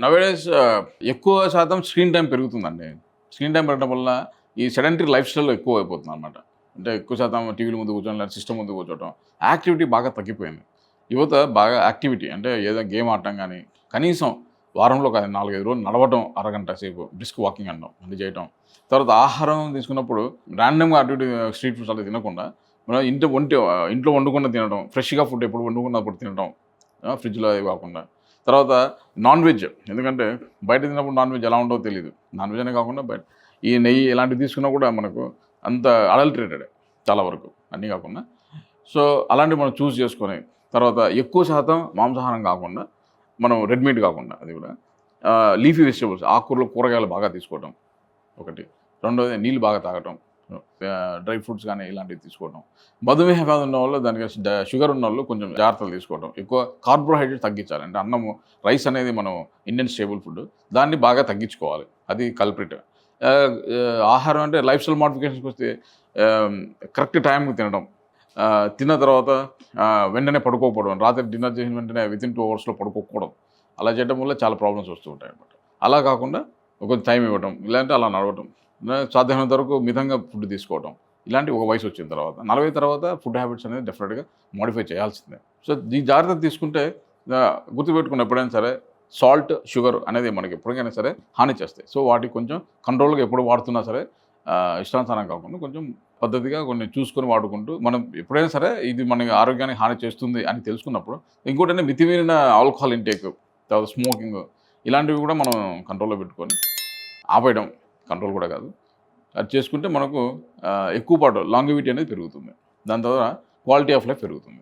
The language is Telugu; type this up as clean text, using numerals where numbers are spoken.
నవేడేస్ ఎక్కువ శాతం స్క్రీన్ టైం పెరుగుతుందండి. స్క్రీన్ టైం పెరగడం వల్ల ఈ సెడెంటరీ లైఫ్ స్టైల్‌లో ఎక్కువ అయిపోతుందనమాట. అంటే ఎక్కువ శాతం టీవీల ముందు కూర్చొని లేదా సిస్టమ్ ముందు కూర్చోవటం. యాక్టివిటీ బాగా తగ్గిపోయింది. యువత బాగా యాక్టివిటీ అంటే ఏదో గేమ్ ఆడటం గానీ, కనీసం వారంలో ఒక 4, 5 రోజులు నడవటం అరగంట సేపు బ్రిస్క్ వాకింగ్ అనడం అది చేయటం. తర్వాత ఆహారం తీసుకున్నప్పుడు ర్యాండమ్‌గా అటు ఇటు స్ట్రీట్ ఫుడ్స్ అలా తినకుండా మనం ఇంట్లో వండుకున్న తినడం. ఫ్రెష్‌గా ఫుడ్ ఎప్పుడు వండుకున్నప్పుడు తినడం. ఫ్రిడ్జ్‌లో అవి కాకుండా. తర్వాత నాన్ వెజ్ ఎందుకంటే బయట తిన్నప్పుడు నాన్ వెజ్ ఎలా ఉంటదో తెలీదు. నాన్ వెజ్ అనే కాకుండా ఈ నెయ్యి ఇలాంటివి తీసుకున్నా కూడా మనకు అంత అడల్టరేటెడే చాలా వరకు అన్నీ కాకుండా. సో, అలాంటివి మనం చూజ్ చేసుకొని తర్వాత ఎక్కువ శాతం మాంసాహారం కాకుండా మనం రెడ్ మీట్ కాకుండా అది కూడా లీఫీ వెజిటబుల్స్ ఆకుకూరలు, కూరగాయలు బాగా తీసుకోవటం ఒకటి. రెండోది నీళ్ళు బాగా తాగటం. డ్రై ఫ్రూట్స్ కానీ ఇలాంటివి తీసుకోవడం. మధుమేహ వ్యాధి ఉన్నవాళ్ళు దానికి షుగర్ ఉన్నోళ్ళు కొంచెం జాగ్రత్తలు తీసుకోవడం. ఎక్కువ కార్బోహైడ్రేట్ తగ్గించాలి. అంటే అన్నము, రైస్ అనేది మనం ఇండియన్ స్టేబుల్ ఫుడ్. దాన్ని బాగా తగ్గించుకోవాలి. అది కల్ప్రిట్. ఆహారం అంటే లైఫ్ స్టైల్ మోడిఫికేషన్స్‌కి వస్తే కరెక్ట్ టైంకి తినడం. తిన్న తర్వాత వెంటనే పడుకోకపోవడం. రాత్రి డిన్నర్ చేసిన వెంటనే వితిన్ 2 అవర్స్‌లో పడుకోకపోవడం. అలా చేయడం వల్ల చాలా ప్రాబ్లమ్స్ వస్తూ ఉంటాయన్నమాట. అలా కాకుండా కొంచెం టైం ఇవ్వడం. లేదంటే అలా నడవటం. సాధ్యమైనంత వరకు మితంగా ఫుడ్ తీసుకోవడం. ఇలాంటి ఒక వయసు వచ్చిన తర్వాత 40 తర్వాత ఫుడ్ హ్యాబిట్స్ అనేది డెఫినిట్‌గా మోడిఫై చేయాల్సిందే. సో, ఈ జాగ్రత్త తీసుకుంటే గుర్తుపెట్టుకుని ఎప్పుడైనా సరే సాల్ట్, షుగర్ అనేది మనకి ఎప్పటికైనా సరే హాని చేస్తాయి. సో, వాటికి కొంచెం కంట్రోల్‌గా ఎప్పుడు వాడుతున్నా సరే ఇష్టానుసారం కాకుండా కొంచెం పద్ధతిగా కొన్ని చూసుకొని వాడుకుంటూ మనం ఎప్పుడైనా సరే ఇది మన ఆరోగ్యానికి హాని చేస్తుంది అని తెలుసుకున్నప్పుడు ఇంకోటంటే మితిమీరిన ఆల్కహాల్ ఇంటేక్, తర్వాత స్మోకింగ్ ఇలాంటివి కూడా మనం కంట్రోల్‌లో పెట్టుకొని ఆపేయడం కంట్రోల్ కూడా కాదు. అది చేసుకుంటే మనకు ఎక్కువ పాటు లాంగివిటీ అనేది పెరుగుతుంది. దాని ద్వారా క్వాలిటీ ఆఫ్ లైఫ్ పెరుగుతుంది.